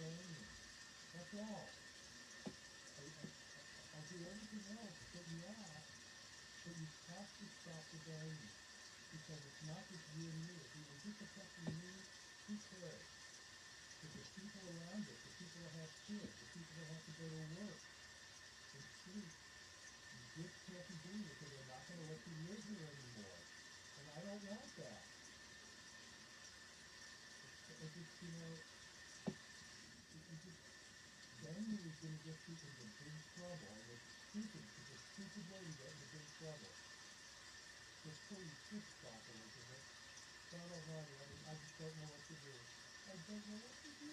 showing you. That's all. I'll do everything else that you ask, but you have to stop the blaming. Because it's not just you and me. If it's just affecting me, who cares? But the people around us, the people that have kids, the people that have to go to work and sleep, you just can't be doing it because they're not going to let you live here anymore. And I don't want that. It just, blaming is going to get people into big trouble. And it's stupid. It's a stupid way to get into big trouble. Just so you should stop it, isn't it? God Almighty, I just don't know what to do. I don't know what to do.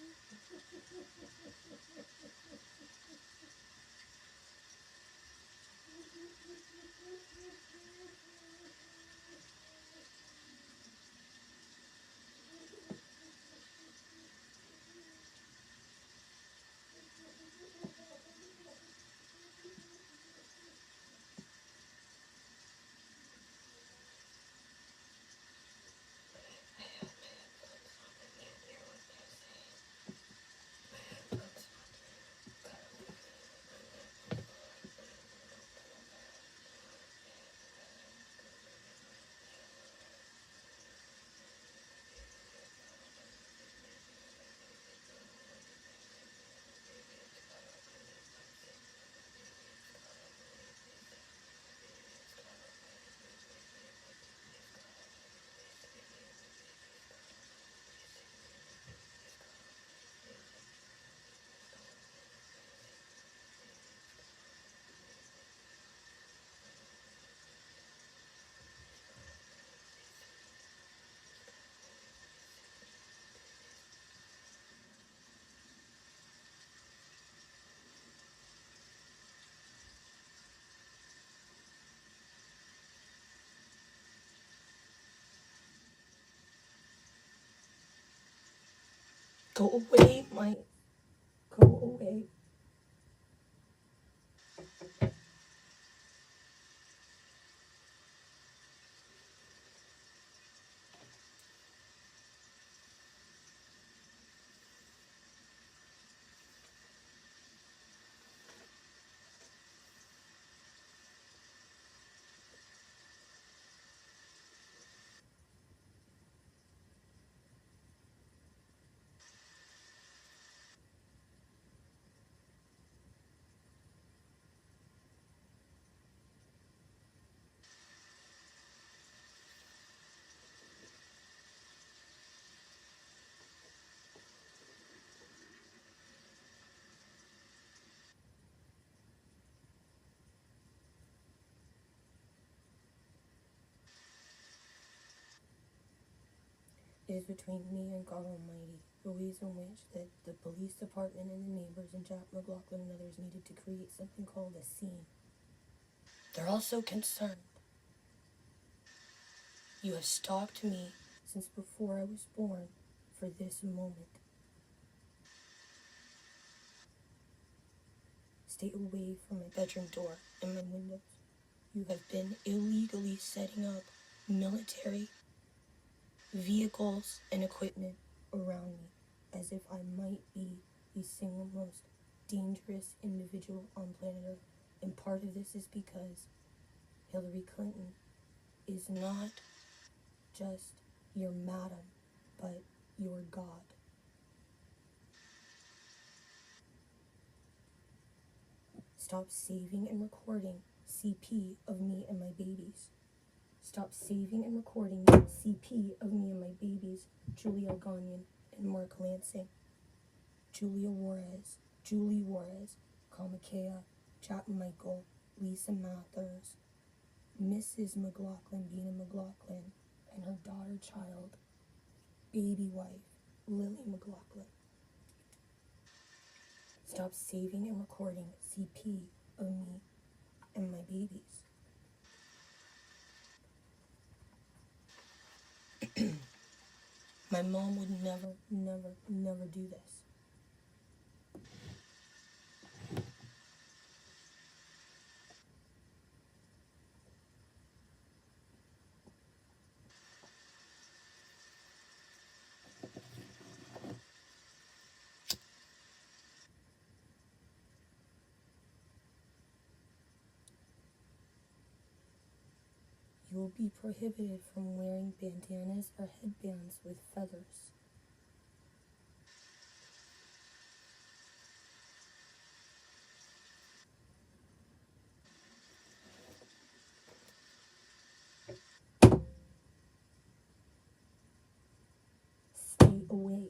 Go away, Mike. Go away. It is between me and God Almighty the ways in which that the police department and the neighbors and Jack McLaughlin and others needed to create something called a scene. They're also concerned. You have stalked me since before I was born for this moment. Stay away from my bedroom door and my windows. You have been illegally setting up military vehicles and equipment around me as if I might be the single most dangerous individual on planet Earth. And part of this is because Hillary Clinton is not just your madam, but your God. Stop saving and recording CP of me and my babies. Stop saving and recording CP of me and my babies, Julia Gagnon and Mark Lansing, Julie Juarez, Kamakea, Jack Michael, Lisa Mathers, Mrs. McLaughlin, Bina McLaughlin, and her child, baby wife, Lily McLaughlin. Stop saving and recording CP of me and my babies. My mom would never do this. will be prohibited from wearing bandanas or headbands with feathers. Stay away.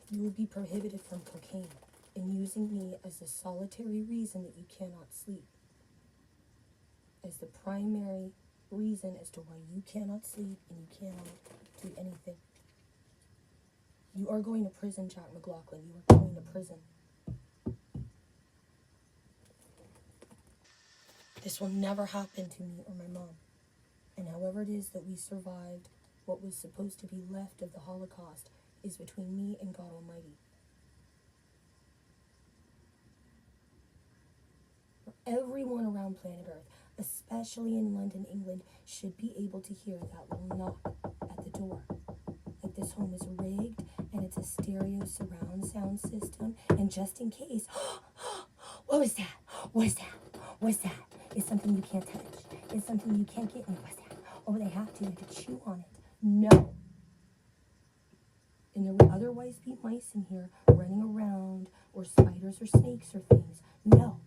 You will be prohibited from cocaine and using me as the solitary reason that you cannot sleep. As the primary reason as to why you cannot sleep and you cannot do anything. You are going to prison, Jack McLaughlin. You are going to prison. This will never happen to me or my mom. And however it is that we survived what was supposed to be left of the Holocaust is between me and God Almighty. Everyone around planet Earth, especially in London, England, should be able to hear that little knock at the door. Like this home is rigged and it's a stereo surround sound system. And just in case, what was that? What is that? What's that? It's something you can't touch. It's something you can't get in. What's that? Oh, they have to chew on it. No. And there would otherwise be mice in here running around, or spiders or snakes or things. No.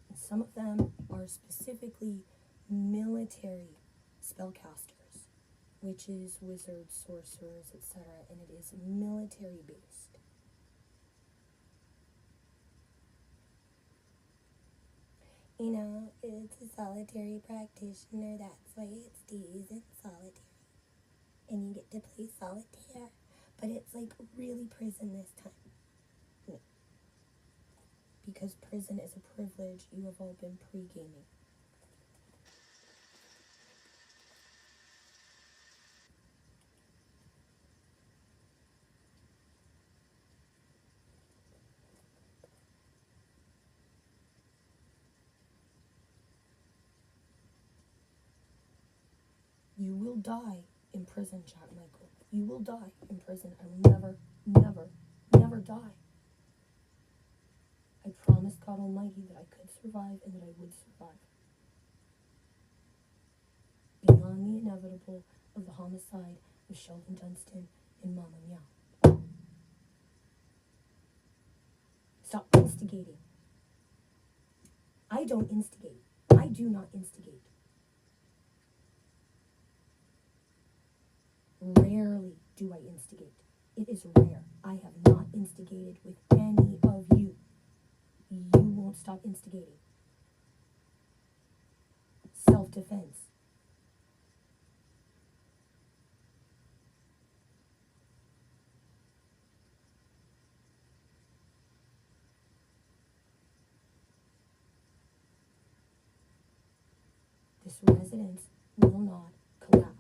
And some of them are specifically military spellcasters, witches, wizards, sorcerers, etc. And it is military based. You know, it's a solitary practitioner, that's why it stays in solitary. And you get to play solitaire, but it's like really prison this time. No. Because prison is a privilege you have all been pre-gaming. You will die in prison, Jack Michael. You will die in prison. I will never, never, never die. I promised God Almighty that I could survive and that I would survive. Beyond the inevitable of the homicide of Sheldon Dunstan and Mama Meow. Stop instigating. I don't instigate. I do not instigate. Rarely do I instigate. It is rare. I have not instigated with any of you. You won't stop instigating. Self-defense. This residence will not collapse.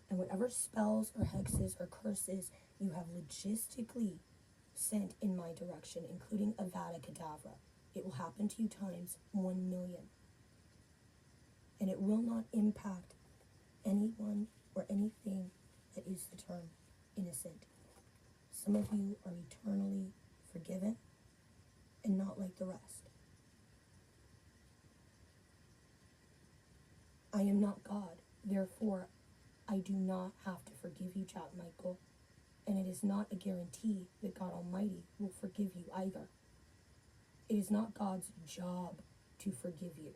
And whatever spells or hexes or curses you have logistically sent in my direction, including Avada Kedavra, it will happen to you times 1 million. And it will not impact anyone or anything that is the term innocent. Some of you are eternally forgiven and not like the rest. I am not God, therefore I do not have to forgive you, Jack Michael, and it is not a guarantee that God Almighty will forgive you either. It is not God's job to forgive you.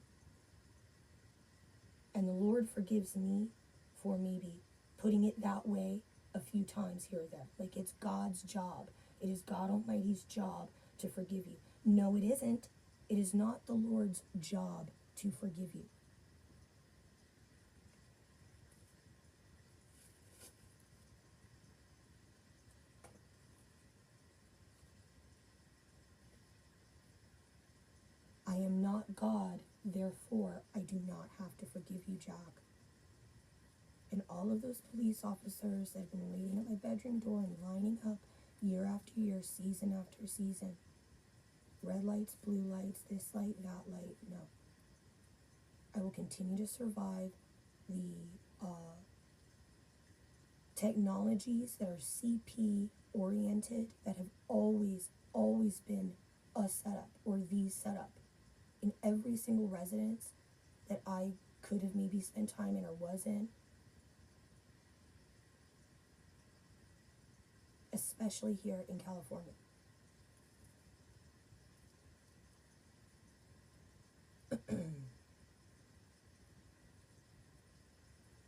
And the Lord forgives me for maybe putting it that way a few times here or there. Like it's God's job. It is God Almighty's job to forgive you. No, it isn't. It is not the Lord's job to forgive you. I am not God, therefore, I do not have to forgive you, Jack. And all of those police officers that have been waiting at my bedroom door and lining up year after year, season after season. Red lights, blue lights, this light, that light, no. I will continue to survive the technologies that are CP oriented, that have always been a setup or the setup in every single residence that I could have maybe spent time in or was in, especially here in California.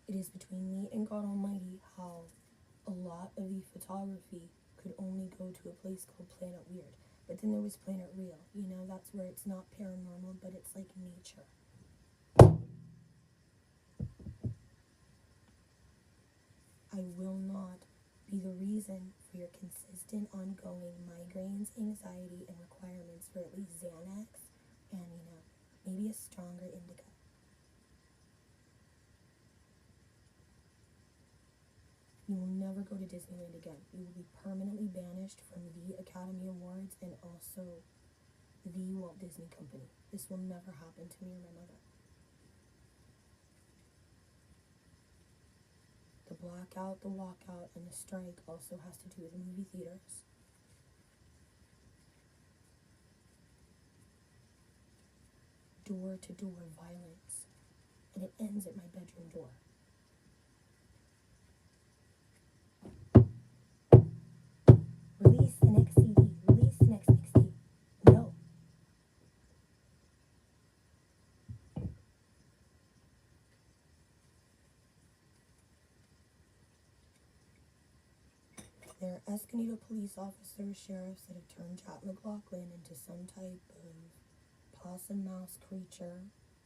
It is between me and God Almighty how a lot of the photography could only go to a place called Planet Weird. But then there was Planet Real. You know, that's where it's not paranormal, but it's like nature. I will not be the reason for your consistent, ongoing migraines, anxiety, and requirements for at least Xanax and, maybe a stronger indica. You will never go to Disneyland again. You will be permanently banished from the Academy Awards and also the Walt Disney Company. This will never happen to me or my mother. The blackout, the walkout, and the strike also has to do with movie theaters. Door-to-door violence. And it ends at my bedroom door. Release the next CD. Release the next mixtape. No. There are Escondido police officers, sheriffs that have turned Jack McLaughlin into some type of possum mouse creature,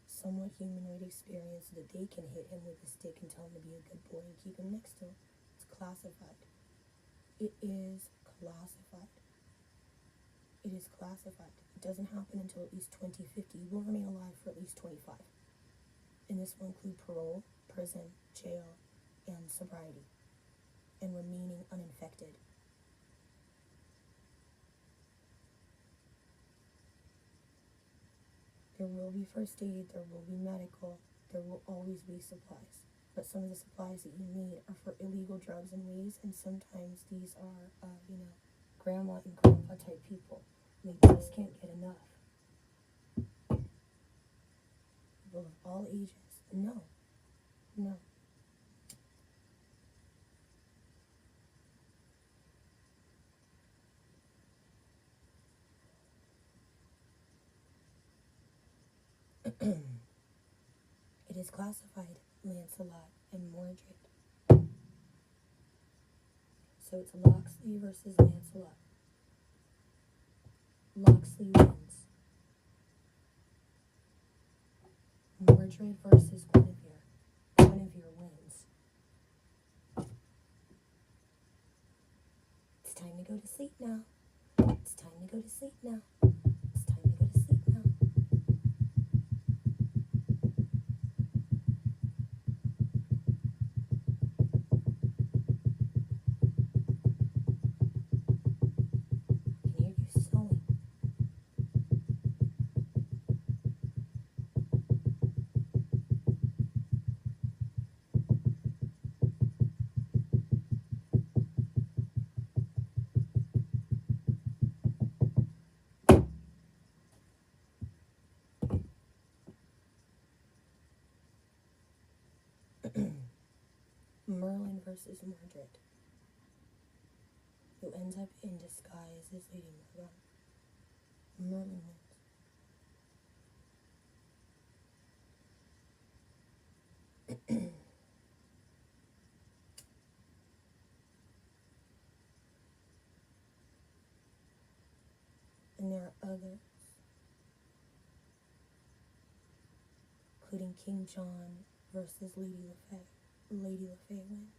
somewhat humanoid experience, so that they can hit him with a stick and tell him to be a good boy and keep him next to him. It's classified. It is classified. It is classified. It doesn't happen until at least 2050. You will remain alive for at least 25. And this will include parole, prison, jail, and sobriety, and remaining uninfected. There will be first aid, there will be medical, there will always be supplies. But some of the supplies that you need are for illegal drugs and weeds, and sometimes these are, grandma and grandpa type people. They just can't get enough. People of all ages. No. It is classified, Lancelot and Mordred. So it's Loxley versus Lancelot. Loxley wins. Mordred versus Guinevere. Guinevere wins. It's time to go to sleep now. It's time to go to sleep now. It's time to go to sleep now. I can hear you snoring. Merlin versus Mordred. Who ends up in disguise as Lady Morgan. Merlin wins. And there are others, including King John versus Lady LaFay. Lady LaFay wins.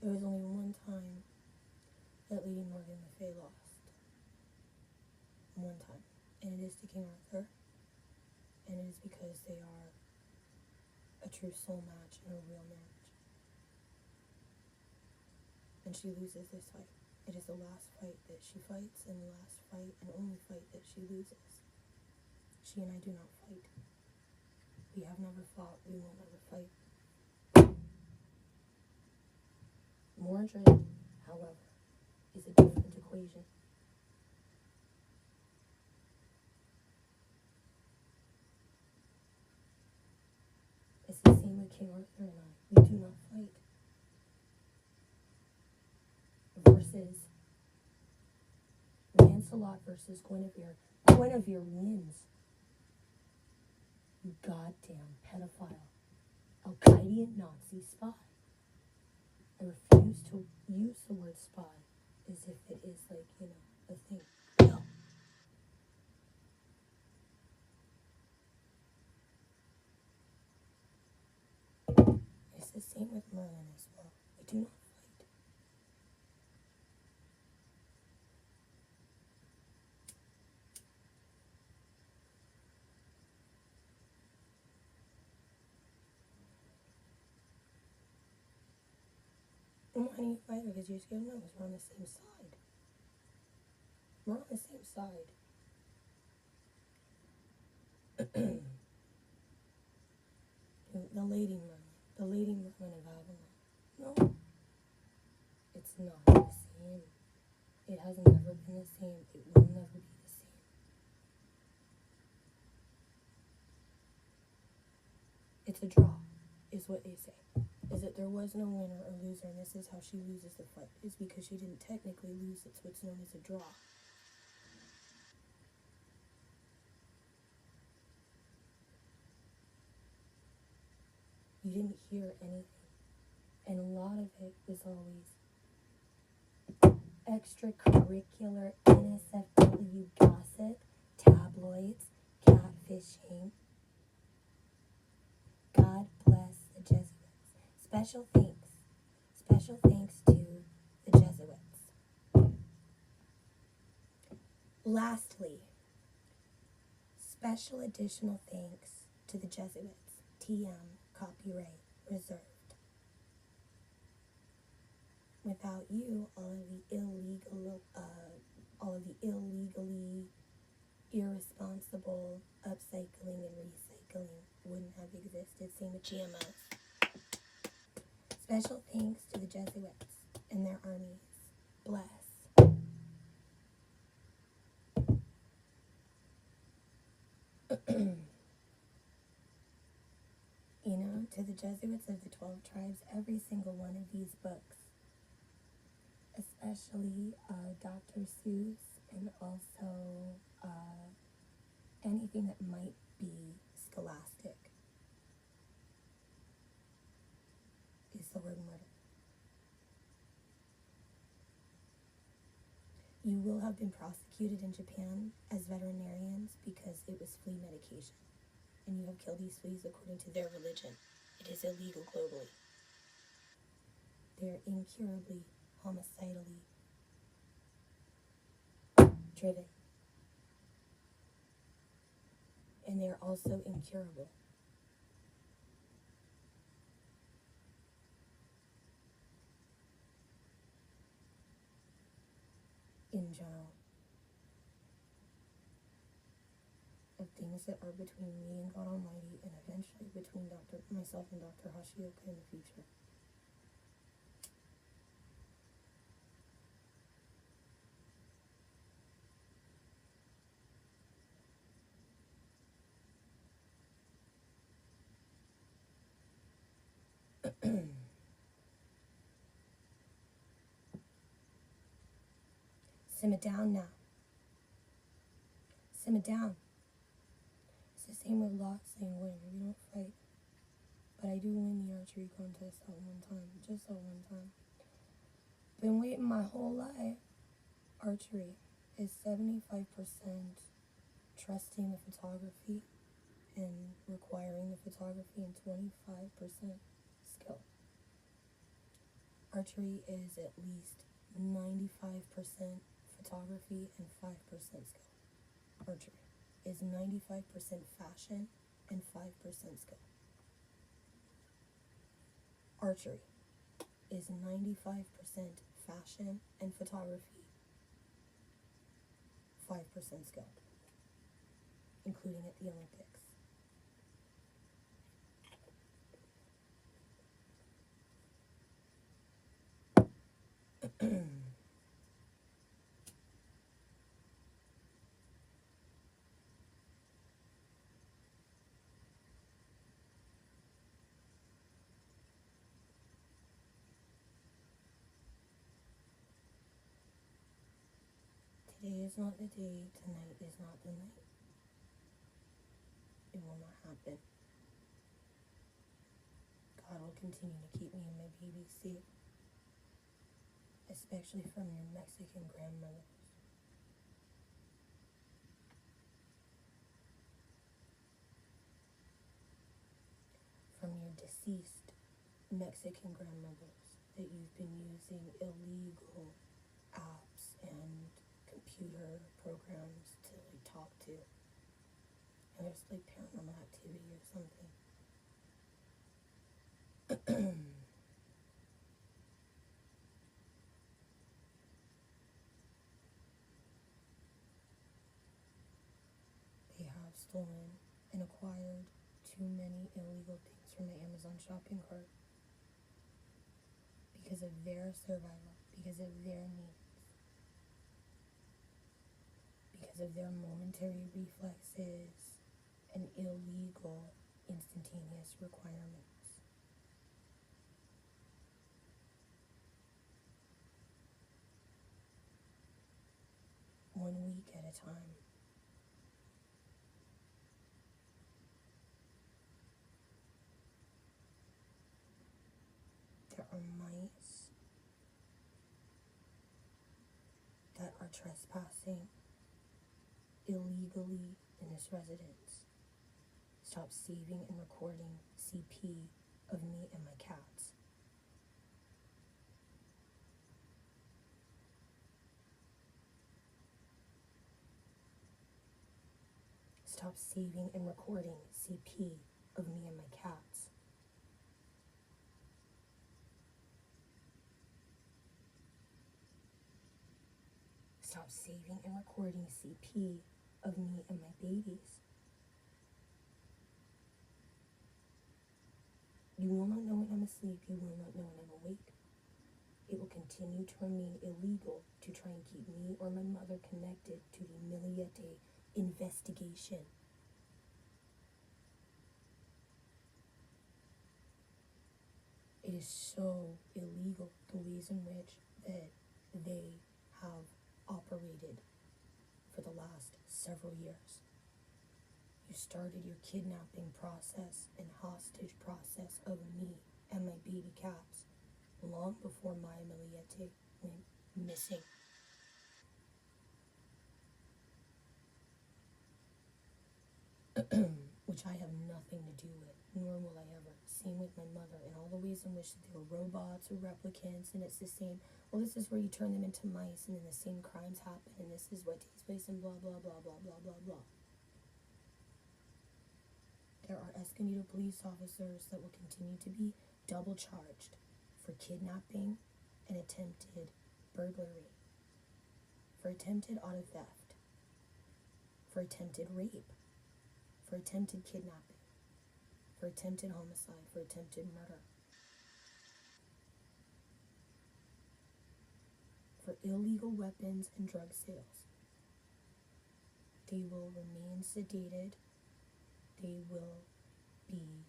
There was only one time that Lady Morgan Le Fay lost. One time. And it is to King Arthur. And it is because they are a true soul match in a real marriage. And she loses this fight. It is the last fight that she fights, and the last fight and only fight that she loses. She and I do not fight. We have never fought. We will never fight. Mordred, however, is a different equation. It's the same with King Arthur and I. We do not fight. Versus Lancelot versus Guinevere. Guinevere wins. You goddamn pedophile. Al-Qaeda Nazi spy. I refuse to use the word spy as if it is like, a thing. No. It's the same with Merlin as well. We do not fight. And why do you fight? Because you're scared? No, because we're on the same side. We're on the same side. The Lady Merlin. The Lady Merlin of Avalon. No. It's not the same. It has never been the same. It will never be the same. It's a draw, is what they say. Is that there was no winner or loser, and this is how she loses the fight. Is because she didn't technically lose. It's what's known as a draw. You didn't hear anything. And a lot of it was always extracurricular NSFW gossip, tabloids, catfishing. God bless the Jesuits. Special thanks to the Jesuits. Lastly, special additional thanks to the Jesuits. TM, copyright reserved. Without you, all of the illegally irresponsible upcycling and recycling wouldn't have existed. Same with GMOs. Special thanks to the Jesuits and their armies. Bless. To the Jesuits of the 12 tribes, every single one of these books, especially Dr. Seuss, and also anything that might be scholastic, is the word murder. You will have been prosecuted in Japan as veterinarians because it was flea medication. And you have killed these fleas according to their religion. It is illegal globally. They are incurably, homicidally driven. And they are also incurable. In general. Of things that are between me and God Almighty, and eventually between myself and Dr. Hashioka in the future. Simmer down now. Simmer down. It's the same with Loxley and Winter. We don't fight. But I do win the archery contest that one time. Just that one time. Been waiting my whole life. Archery is 75% trusting the photography and requiring the photography, and 25% skill. Archery is at least 95% photography and 5% skill. Archery is 95% fashion and 5% skill. Archery is 95% fashion and photography, 5% skill, including at the Olympics. Today is not the day, tonight is not the night. It will not happen. God will continue to keep me and my baby safe, especially from your Mexican grandmothers. From your deceased Mexican grandmothers that you've been using illegal apps and computer programs to talk to. And there's paranormal activity or something. They have stolen and acquired too many illegal things from my Amazon shopping cart because of their survival, because of their needs, because of their momentary reflexes and illegal instantaneous requirements. One week at a time. There are mice that are trespassing illegally in this residence. Stop saving and recording CP of me and my cats. Stop saving and recording CP of me and my cats. Stop saving and recording CP of me and my babies. You will not know when I'm asleep. You will not know when I'm awake. It will continue to remain illegal to try and keep me or my mother connected to the Miliete investigation. It is so illegal, the ways in which that they have operated for the last several years. You started your kidnapping process and hostage process of me and my baby cats long before Maya Miliete went missing. Which I have nothing to do with, nor will I ever. Same with my mother and all the ways in which they were robots or replicants, and it's the same. Well, this is where you turn them into mice, and then the same crimes happen, and this is what takes place, and blah, blah, blah, blah, blah, blah, blah. There are Escondido police officers that will continue to be double charged for kidnapping and attempted burglary, for attempted auto theft, for attempted rape, for attempted kidnapping, for attempted homicide, for attempted murder, for illegal weapons and drug sales. They will remain sedated. They will be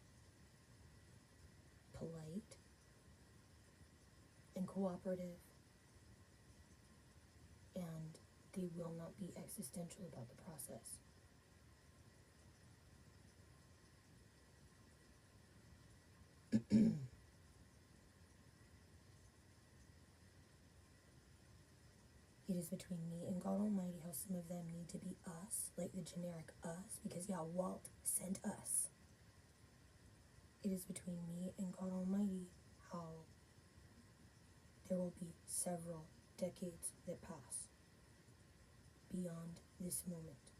polite and cooperative, and they will not be existential about the process. It is between me and God Almighty how some of them need to be us, like the generic us, because Walt sent us. It is between me and God Almighty how there will be several decades that pass beyond this moment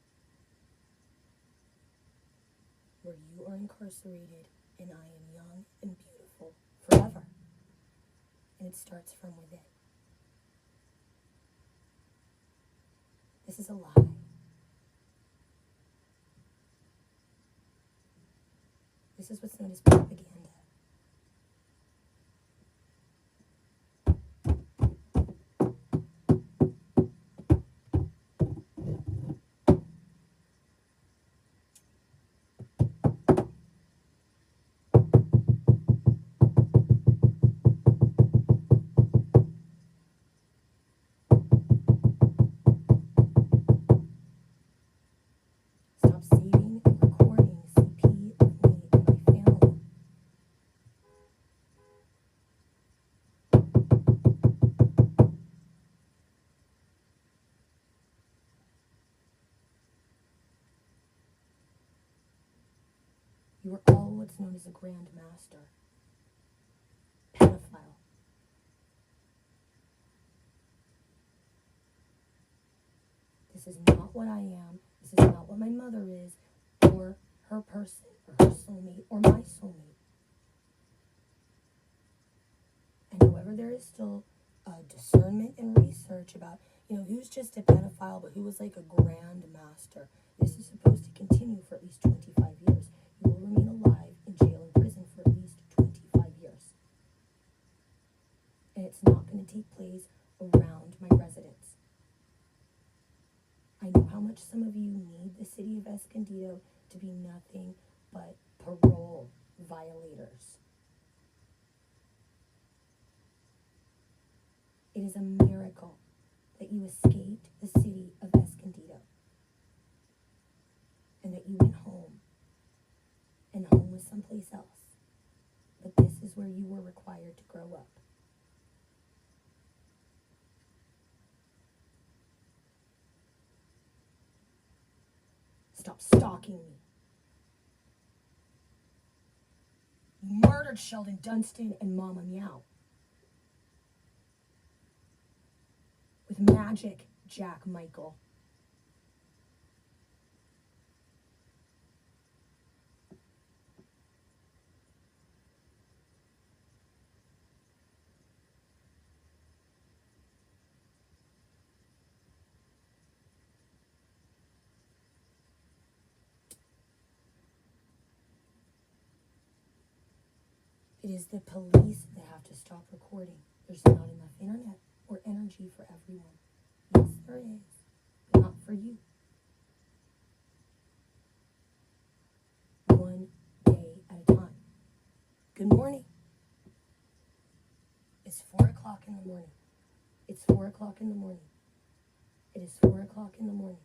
where you are incarcerated and I am young and beautiful forever. And it starts from within. This is a lie. This is what's known as propaganda. Stop saving and recording CP of me and my family. You are all what's known as a grand master. Pedophile. This is not what I am. This is not what my mother is, or her person, or her soulmate, or my soulmate. And however, there is still discernment and research about, who's just a pedophile, but who was like a grand master. This is supposed to continue for at least 25 years. You will remain alive in jail and prison for at least 25 years. And it's not going to take place around my residence. I know how much some of you need the city of Escondido to be nothing but parole violators. It is a miracle that you escaped the city of Escondido and that you went home, and home was someplace else. But this is where you were required to grow up. Stop stalking me. You murdered Sheldon Dunstan and Mama Meow. With magic, Jack Michael. It is the police that have to stop recording. There's not enough internet or energy for everyone. Yes, there is, but not for you. One day at a time. Good morning. It's 4 o'clock in the morning. It's 4 o'clock in the morning. It is 4 o'clock in the morning.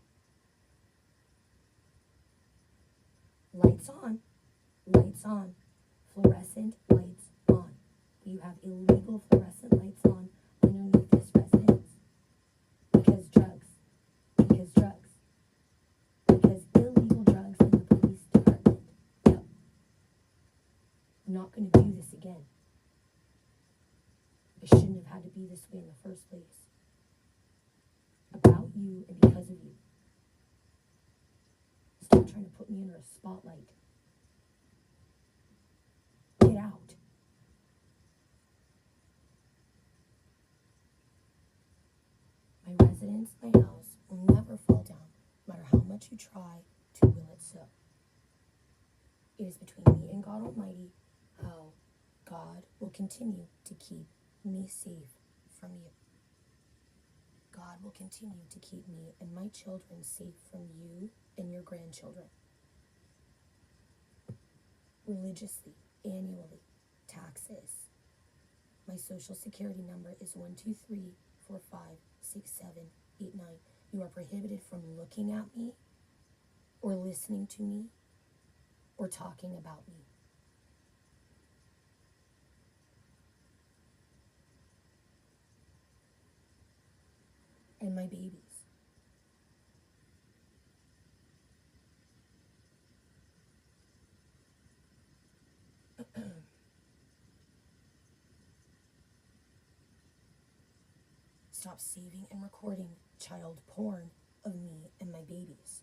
Lights on. Lights on. Fluorescent lights on. You have illegal fluorescent lights on underneath this residence. Because drugs. Because drugs. Because illegal drugs in the police department. No. I'm not going to do this again. It shouldn't have had to be this way in the first place. About you and because of you. Stop trying to put me under a spotlight. Get out. My residence, my house, will never fall down, no matter how much you try to will it so. It is between me and God Almighty how God will continue to keep me safe from you. God will continue to keep me and my children safe from you and your grandchildren. Religiously, annually, taxes. My social security number is 123456789. You are prohibited from looking at me or listening to me or talking about me. And my babies. Stop saving and recording child porn of me and my babies.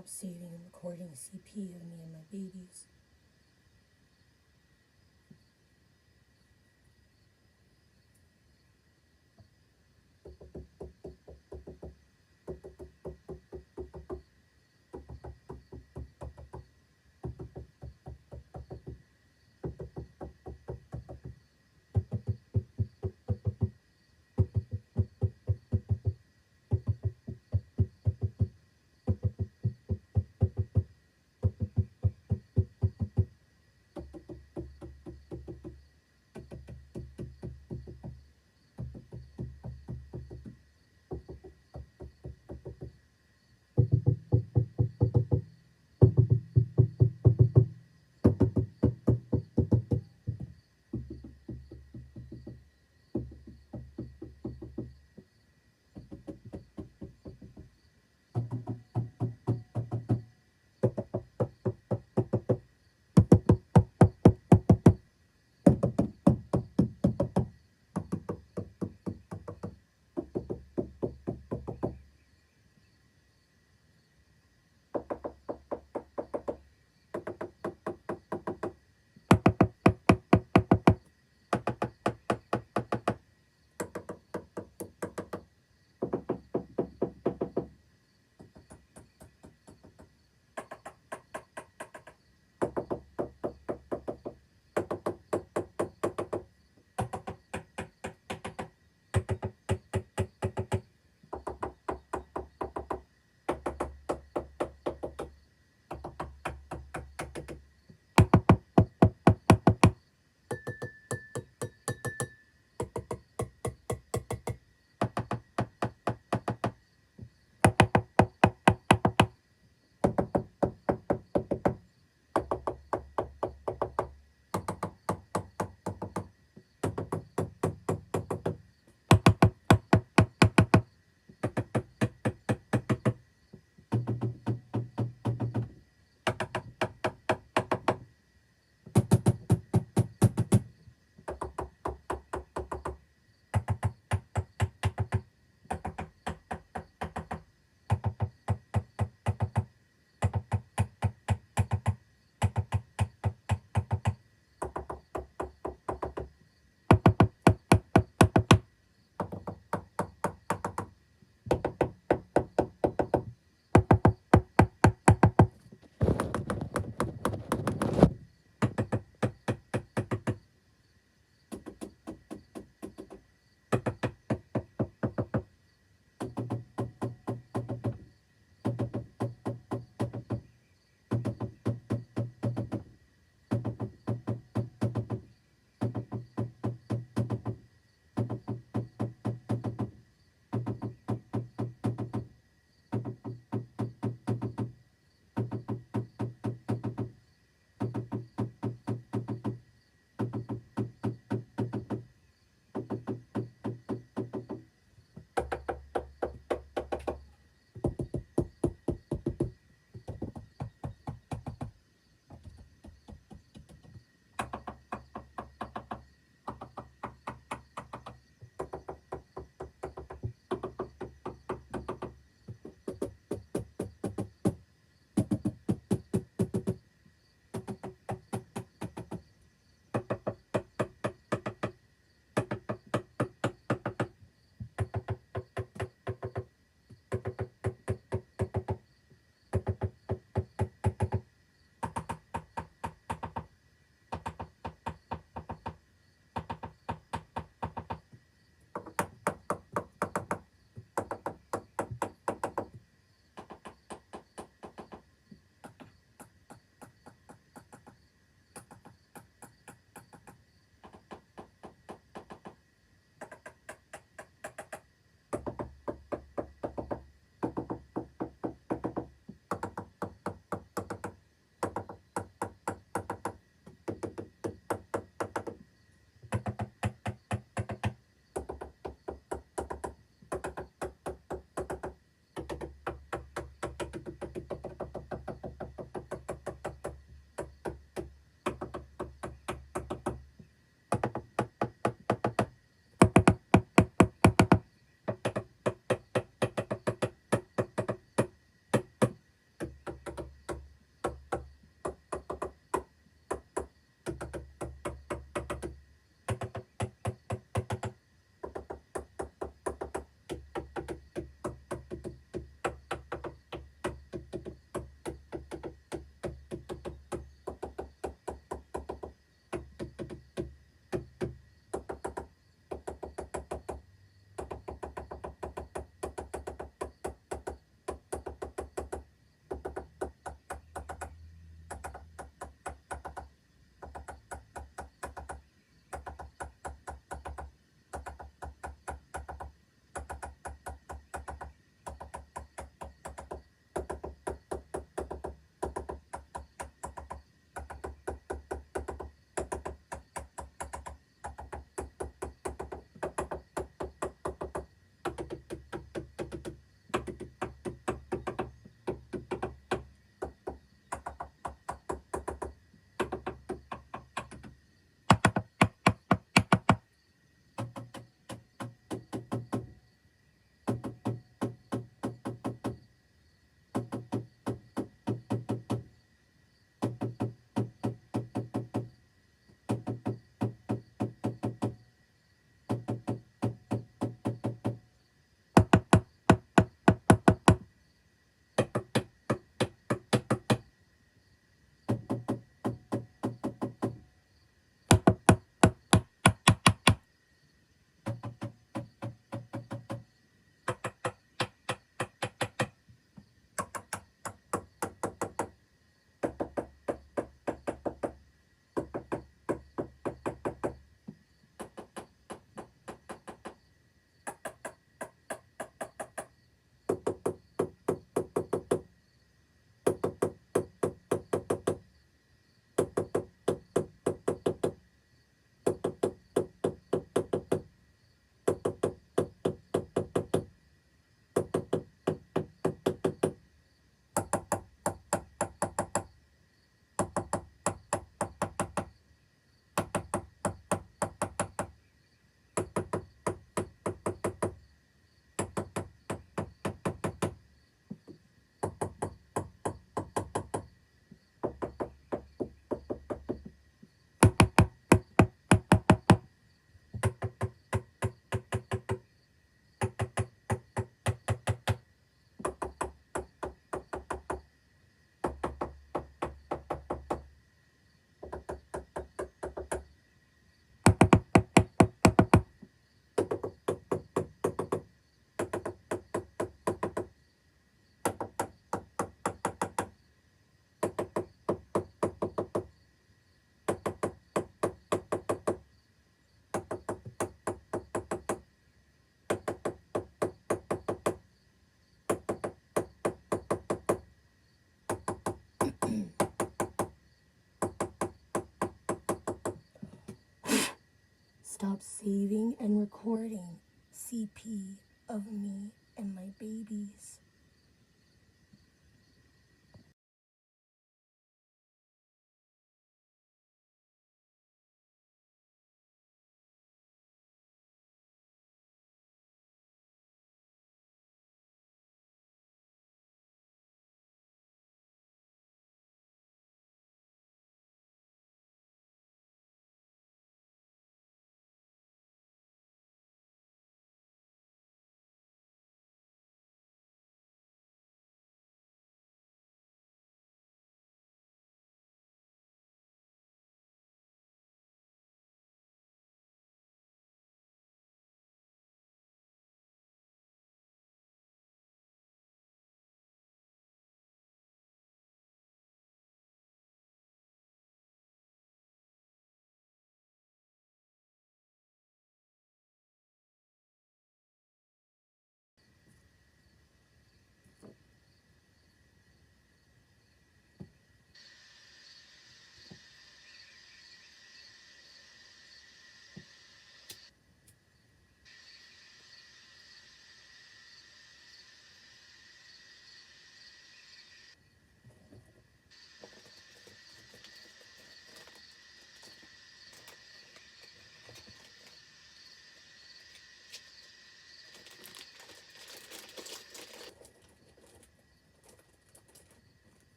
Stop saving and recording CP of me and my babies. Stop saving and recording CP of me and my babies.